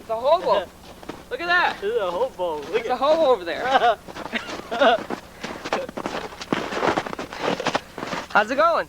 It's a hobo. Look at that. It's a hobo. It's a hobo over there. How's it going?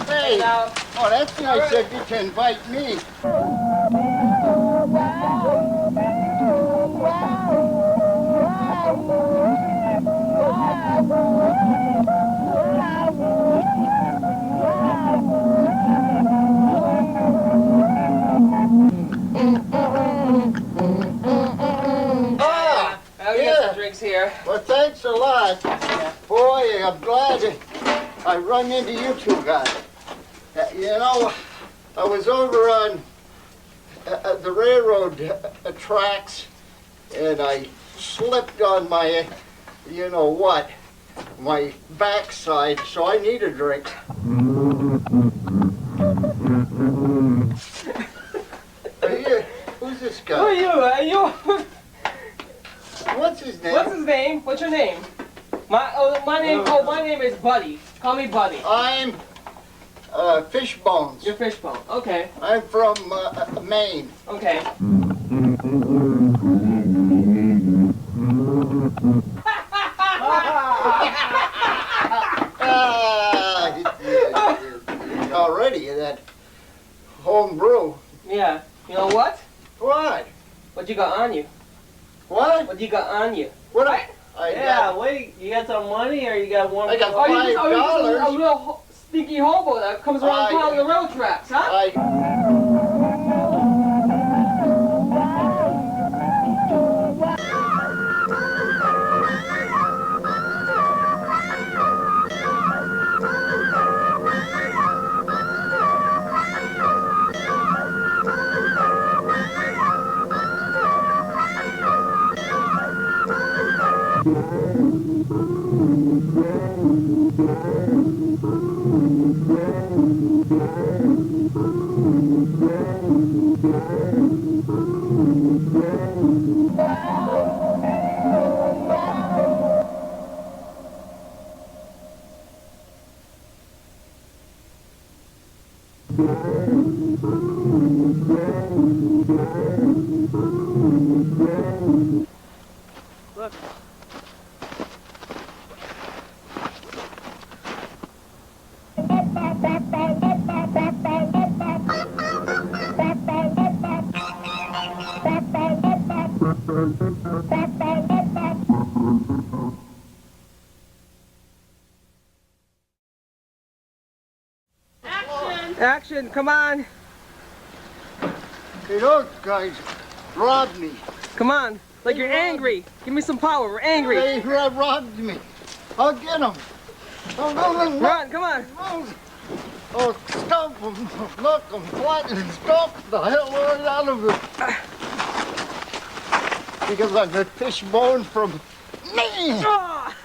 Hey, oh, that's nice of you to invite me. We got some drinks here. Well, thanks a lot. Boy, I'm glad I run into you two guys. You know, I was over on the railroad tracks, and I slipped on my, you know what, my backside, so I need a drink. Who's this guy? Who are you? Are you? What's his name? What's his name? What's your name? My name is Buddy. Call me Buddy. I'm Fishbones. You're Fishbone. Okay. I'm from Maine. Okay. Already that home brew. Yeah. You know what? What? What you got on you? What? What you got on you? What I Yeah, wait, you got some money or you got one? I got Oh, you just $5. a real sneaky hobo that comes around town on the rail tracks, huh? Look. Action, come on. Hey, those guys robbed me. Come on. Like you're angry. Give me some power. We're angry. They robbed me. I'll get them. Run, come on. Oh, stomp them. Look, I'm flattening and stomp the hell right out of them. Because I'm a Fishbone from Maine. Ah!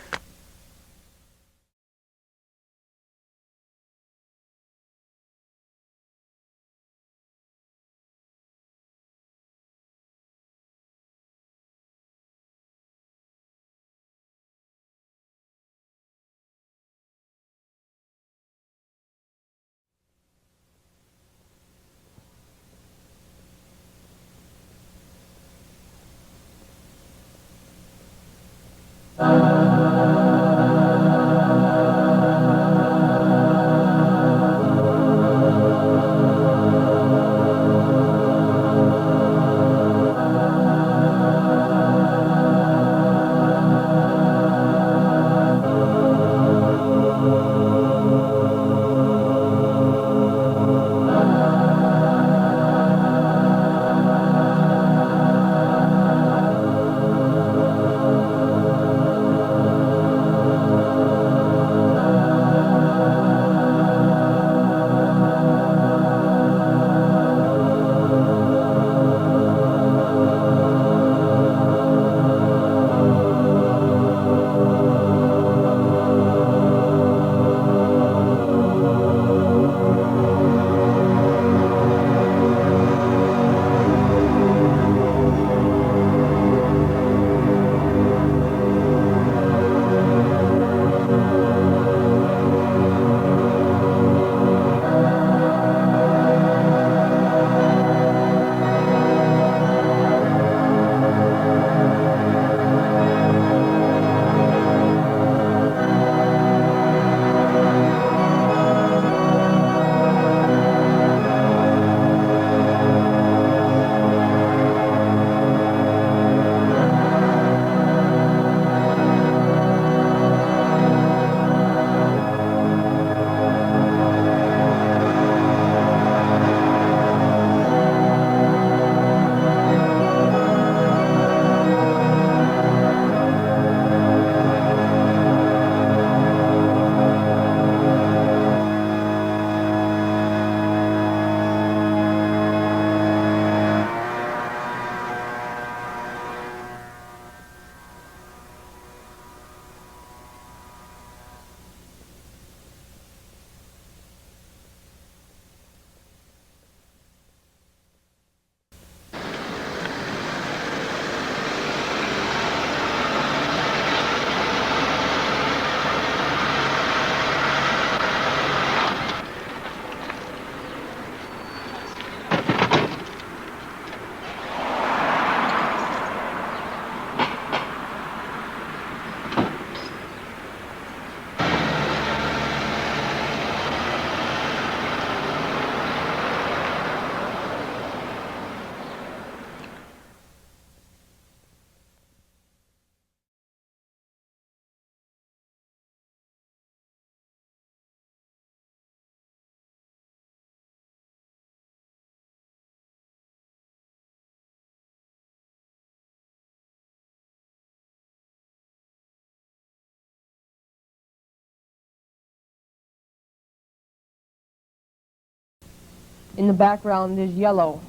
In the background is yellow.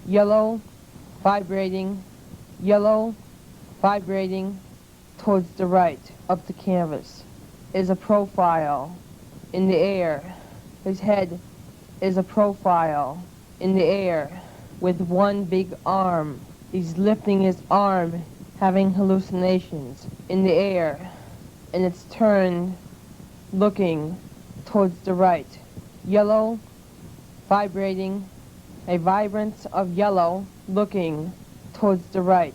Yellow, vibrating, yellow, vibrating towards the right of the canvas is a profile in the air. His head is a profile in the air with one big arm. He's lifting his arm, having hallucinations in the air, and it's turned looking towards the right. Yellow, vibrating, a vibrance of yellow looking towards the right.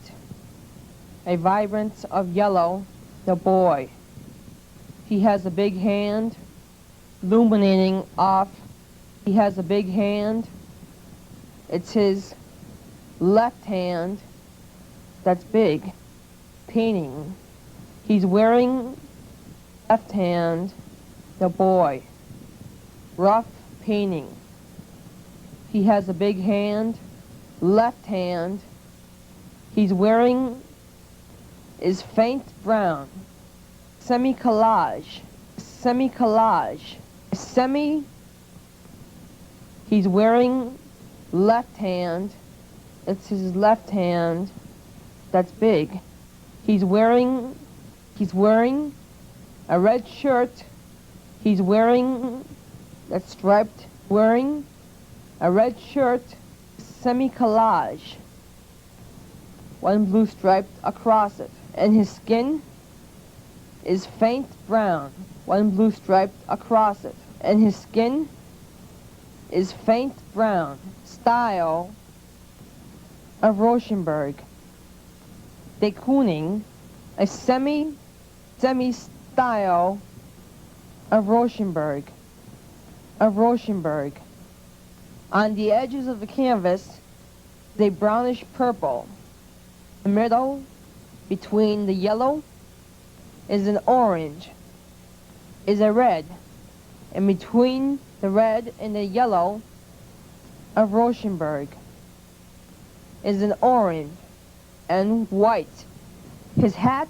A vibrance of yellow, the boy. He has a big hand, illuminating off. He has a big hand. It's his left hand that's big, painting. He's wearing left hand, the boy. Rough painting. He has a big hand, left hand. He's wearing is faint brown. Semi-collage. Semi-collage. Semi. He's wearing left hand. It's his left hand that's big. He's wearing a red shirt. He's wearing that's striped. Wearing a red shirt. Semi-collage. One blue stripe across it. And his skin is faint brown. One blue stripe across it. And his skin is faint brown. Style of Rauschenberg. De Kooning, a semi-style of Rauschenberg. Of Rauschenberg. On the edges of the canvas, they brownish purple. The middle, between the yellow, is an orange, is a red, and between the red and the yellow of Rauschenberg is an orange and white. His hat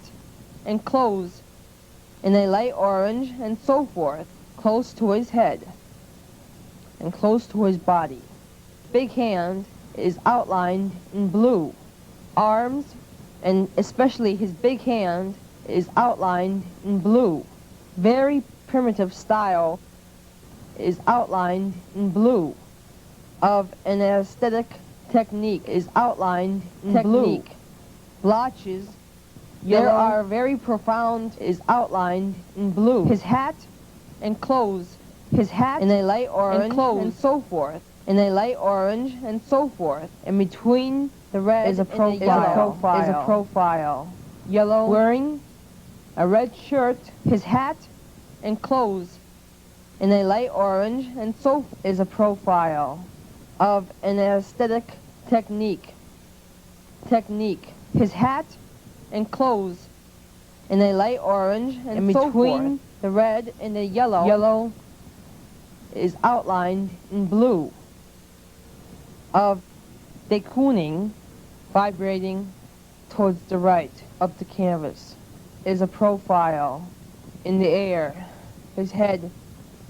and clothes in a light orange and so forth, close to his head and close to his body. Big hand is outlined in blue. Arms, and especially his big hand, is outlined in blue. Very primitive style is outlined in blue. Of an aesthetic technique is outlined in blue. Blotches, there are very profound, is outlined in blue. His hat and clothes, his hat in a light orange and clothes and so forth, in a light orange and so forth, and between the red is a profile. Yellow, wearing a red shirt, his hat and clothes in a light orange and so forth is a profile of an aesthetic technique. His hat and clothes in a light orange and so between the red and the yellow is outlined in blue. Of de Kooning, vibrating towards the right of the canvas is a profile in the air. His head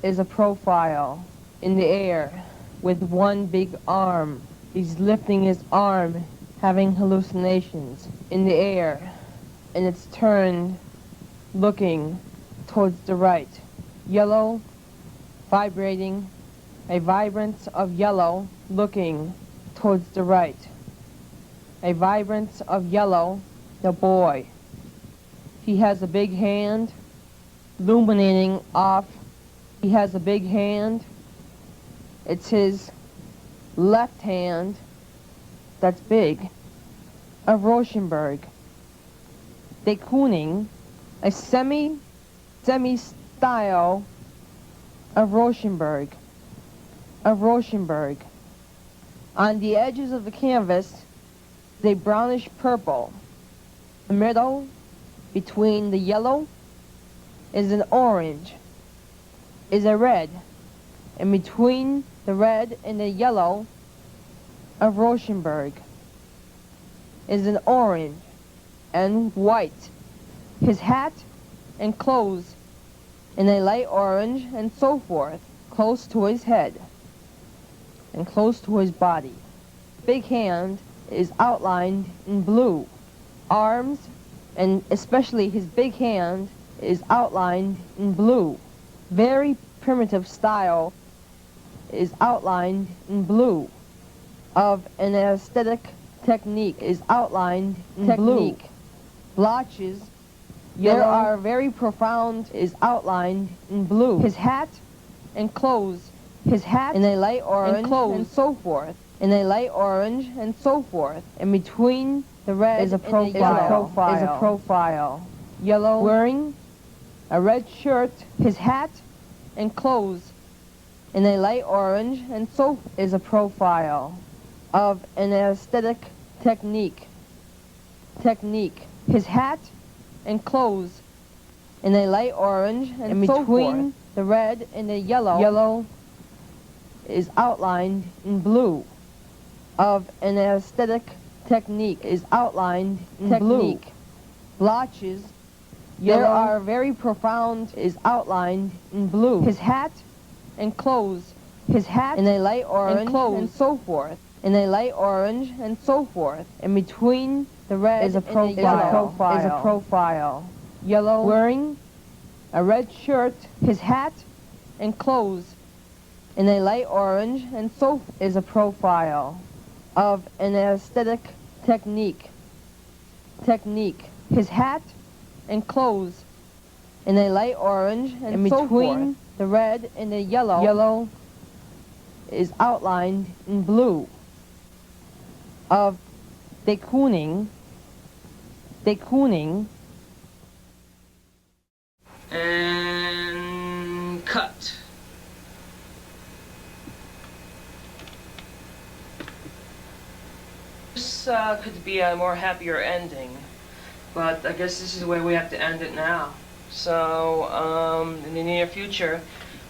is a profile in the air with one big arm. He's lifting his arm, having hallucinations in the air, and it's turned looking towards the right. Yellow, vibrating, a vibrance of yellow looking towards the right. A vibrance of yellow, the boy. He has a big hand, illuminating off. He has a big hand. It's his left hand that's big. Of Rauschenberg. De Kooning, a semi-style of Rauschenberg. Of Rauschenberg. On the edges of the canvas, they brownish purple. The middle, between the yellow, is an orange, is a red, and between the red and the yellow of Rauschenberg is an orange and white. His hat and clothes in a light orange and so forth, close to his head and close to his body. Big hand is outlined in blue. Arms, and especially his big hand, is outlined in blue. Very primitive style is outlined in blue. Of an aesthetic technique is outlined in blue. Blotches, there are very profound, is outlined in blue. His hat and clothes, his hat in a light orange and clothes and so forth. In a light orange and so forth. In between the red is a profile. Yellow, wearing a red shirt, his hat and clothes in a light orange and so is a profile of an aesthetic technique. His hat and clothes in a light orange and so between forth. The red and the yellow is outlined in blue. Of an aesthetic technique is outlined in blue. Blotches, there are very profound, is outlined in blue. His hat and clothes, his hat in a light orange and clothes and so forth. In a light orange and so forth. In between the red is a profile. Yellow, wearing a red shirt, his hat and clothes in a light orange and so is a profile of an aesthetic technique. His hat and clothes in a light orange and so between forth. The red and the yellow is outlined in blue. Of de Kooning, and cut. This could be a more happier ending, but I guess this is the way we have to end it now. So, in the near future,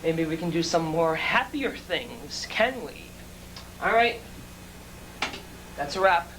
maybe we can do some more happier things, can we? All right, that's a wrap.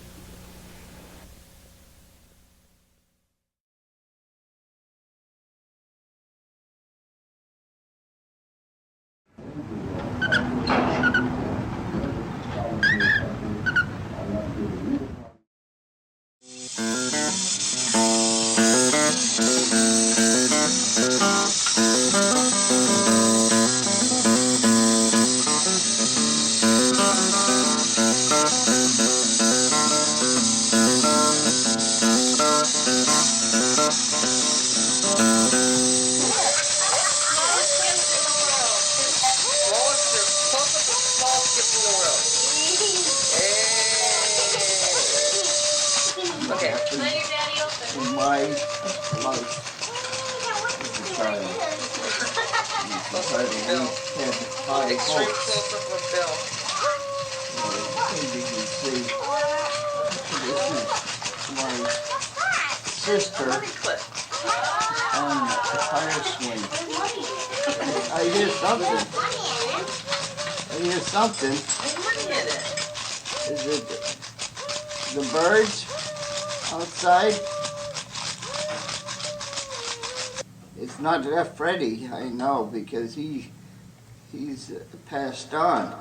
Extreme close-up of Bill. This is my sister on a tire swing. I hear something. Is it the birds outside? It's not that Freddie, I know, because he's passed on.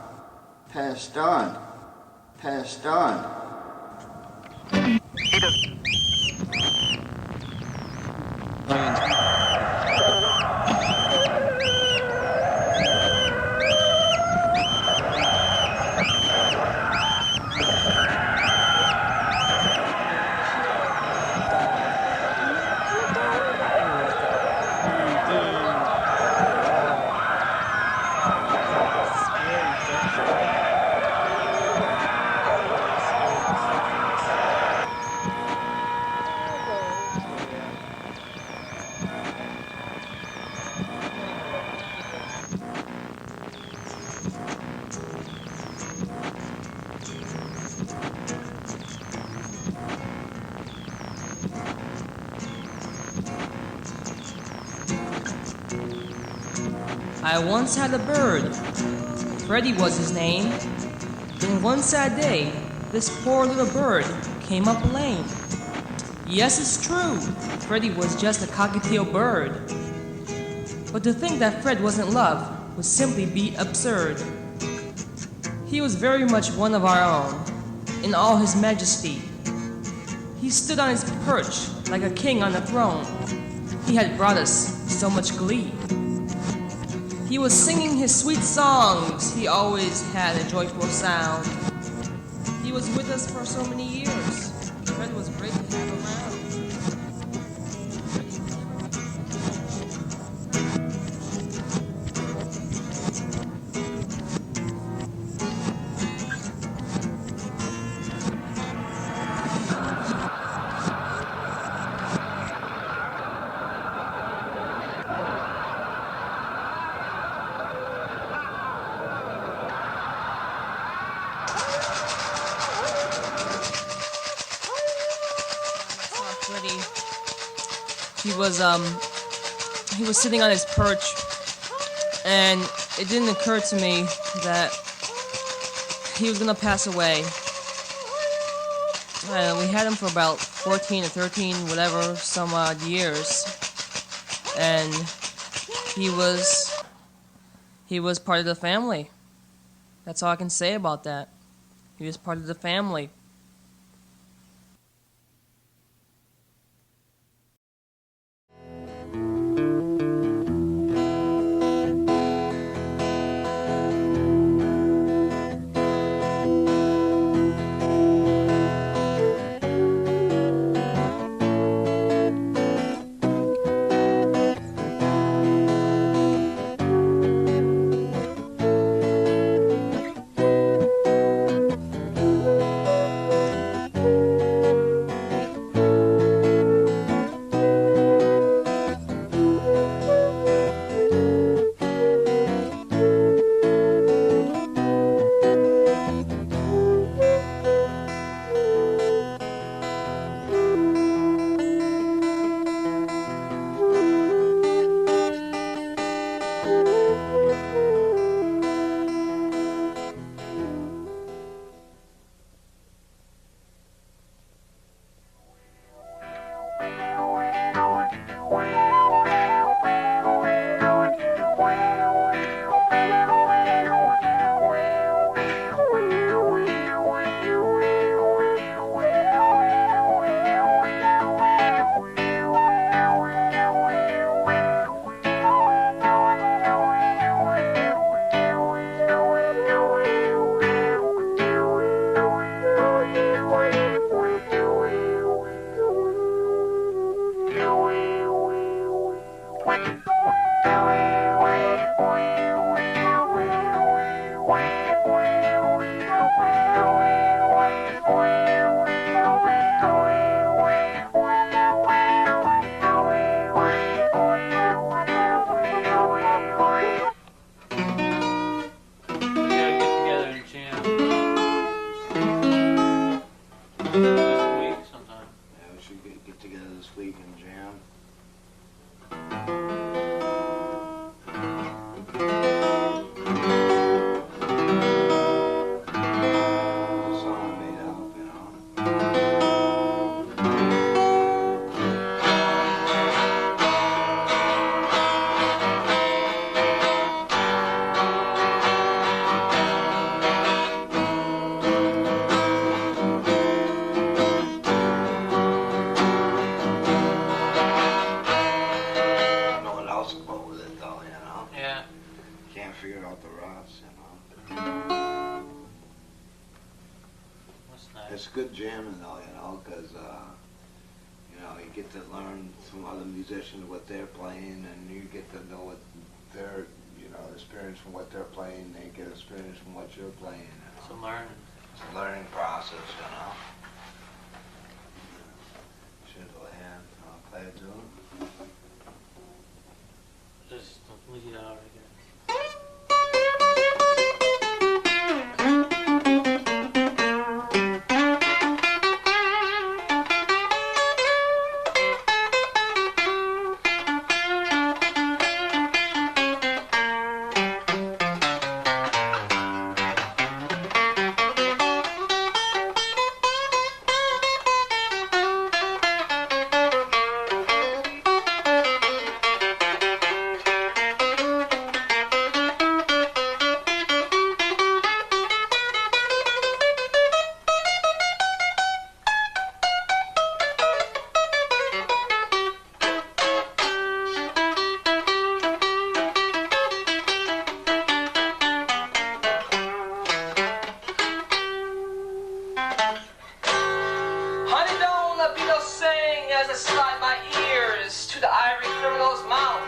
I once had a bird. Freddie was his name. Then one sad day, this poor little bird came up lame. Yes, it's true, Freddie was just a cockatiel bird. But to think that Fred wasn't loved would simply be absurd. He was very much one of our own, in all his majesty. He stood on his perch like a king on a throne. He had brought us so much glee. He was singing his sweet songs. He always had a joyful sound. He was with us for so many years. Fred was great to have around. He was sitting on his perch, and it didn't occur to me that he was gonna pass away. We had him for about 14 or 13, whatever, some odd years, and he was part of the family. That's all I can say about that. He was part of the family. It's good jamming though, you know, because, you know, you get to learn from other musicians what they're playing, and you get to know what their, you know, experience from what they're playing. They get experience from what you're playing. You know? It's a learning. It's a learning process, you know. Chisel hand, play it to them. Just leave it out again. to slide my ears to the ivory criminal's mouth.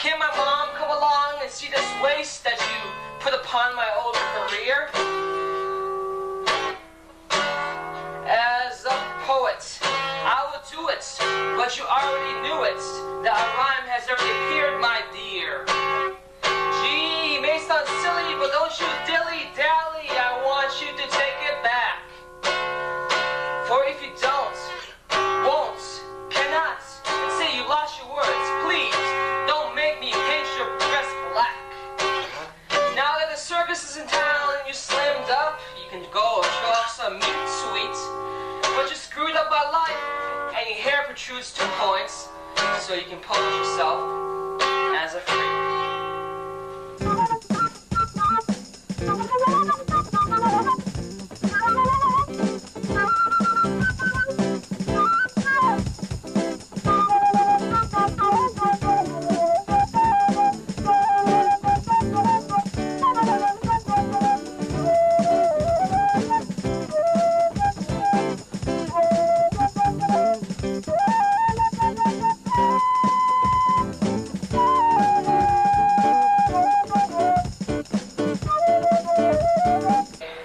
Can my mom come along and see this waste that you put upon my old career? As a poet, I will do it, but you already knew it. That rhyme has already appeared, my dear. Gee, may sound silly, but don't you dilly-dally. I want you to take it back. For if you don't, won't, cannot, and say you lost your words, please don't make me paint your dress black. Now that the circus is in town and you slimmed up, you can go show off some meat sweet. But you screwed up my life, and your hair protrudes 2 points, so you can pose yourself as a freak.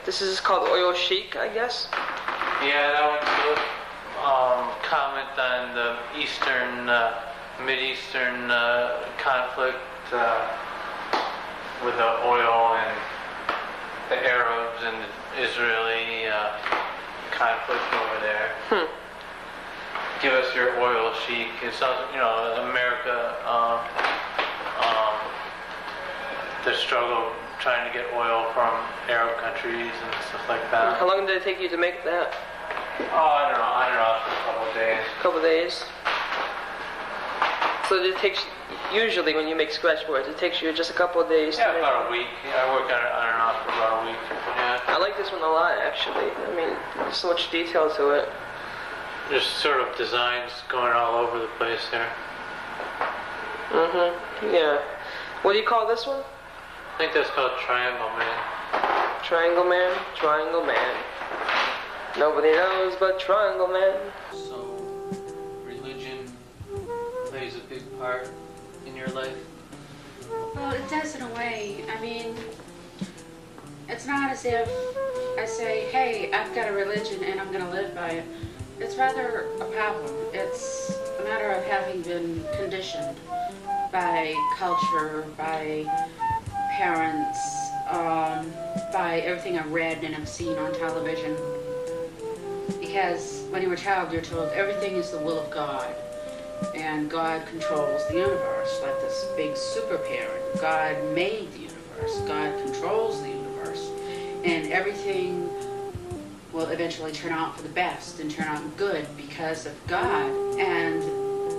This is called oil chic, I guess. Yeah, that one's good. Comment on the Mid-Eastern conflict with the oil and the Arabs and the Israeli conflict over there. Give us your oil chic. It sounds, America, the struggle trying to get oil from Arab countries and stuff like that. How long did it take you to make that? Oh, I don't know, for a couple of days. Couple days. So it takes, usually when you make scratch boards, it takes you just a couple of days to Yeah, make. about a week. Yeah, I work on and off for about a week. Yeah. I like this one a lot, actually. I mean, there's so much detail to it. There's sort of designs going all over the place there. Yeah. What do you call this one? I think that's called Triangle Man. Triangle Man? Triangle Man. Nobody knows but Triangle Man. So, religion plays a big part in your life? Well, it does in a way. I mean, it's not as if I say, hey, I've got a religion and I'm going to live by it. It's rather a problem. It's a matter of having been conditioned by culture, by parents, by everything I've read and I've seen on television. Because when you're a child, you're told everything is the will of God. And God controls the universe, like this big super parent. God made the universe. God controls the universe. And everything will eventually turn out for the best and turn out good because of God. And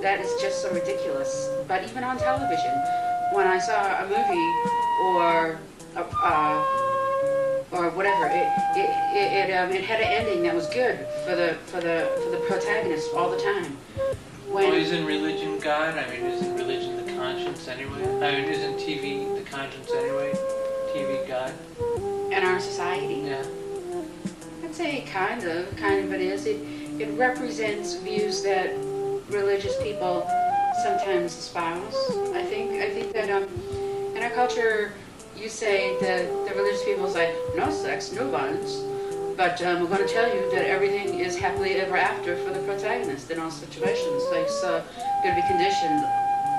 that is just so ridiculous. But even on television, when I saw a movie or whatever, it had an ending that was good for the protagonist all the time. Well, isn't religion God? I mean, isn't religion the conscience anyway? I mean, isn't TV the conscience anyway? TV God? In our society? Yeah. I'd say kind of it is. It represents views that religious people sometimes espouse. I think that in our culture, you say that the religious people say, no sex, no violence, but we're going to tell you that everything is happily ever after for the protagonist in all situations. Like, so you're going to be conditioned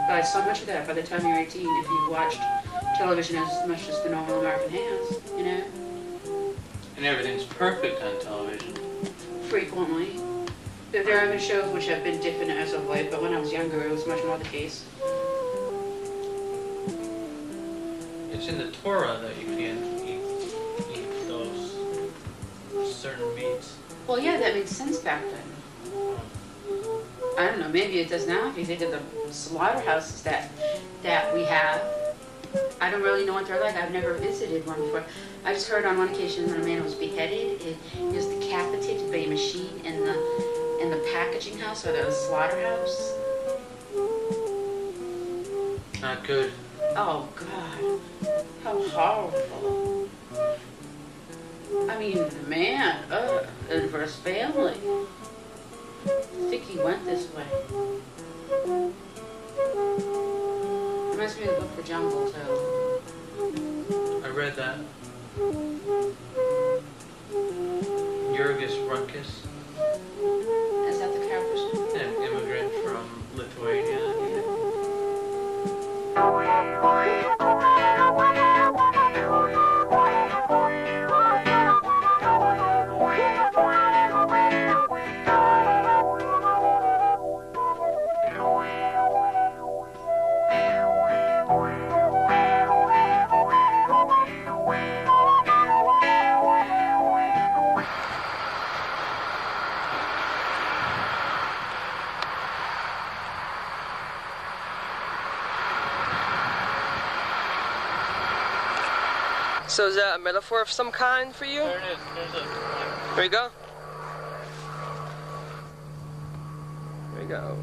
by so much of that by the time you're 18 if you've watched television as much as the normal American has, you know? And everything's perfect on television. Frequently. There have been shows which have been different as of late, but when I was younger, it was much more the case. It's in the Torah that you can't eat those certain meats. Well, yeah, that made sense back then. I don't know, maybe it does now if you think of the slaughterhouses that we have. I don't really know what they're like. I've never visited one before. I just heard on one occasion when a man was beheaded, he was decapitated by a machine in the packaging house or the slaughterhouse. Not good. Oh, God. How horrible. I mean, man, and for his family. think he went this way. Reminds me of the book The Jungle, too. I read that. Jurgis Runkus, Is that the character's name? an immigrant from Lithuania. So is that a metaphor of some kind for you? There it is. There's a. Here we go. Here we go.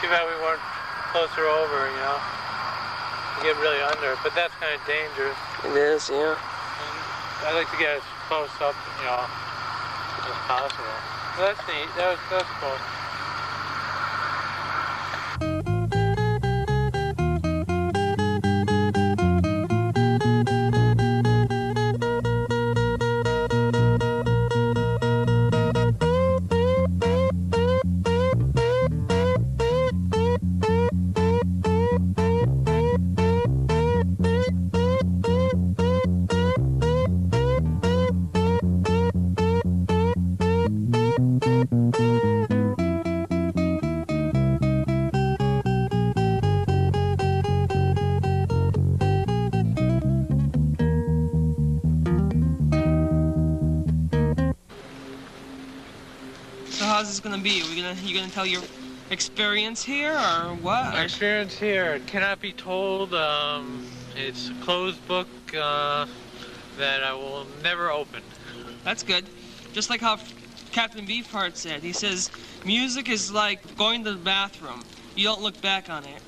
Too bad we weren't closer over, you know. You get really under, but that's kind of dangerous. It is, yeah. And I'd like to get as close up, you know, as possible. But that's neat. That's cool. So how's this gonna be? You gonna tell your experience here or what? My experience here cannot be told. It's a closed book that I will never open. That's good. Just like how Captain Beefheart said. He says, music is like going to the bathroom. You don't look back on it.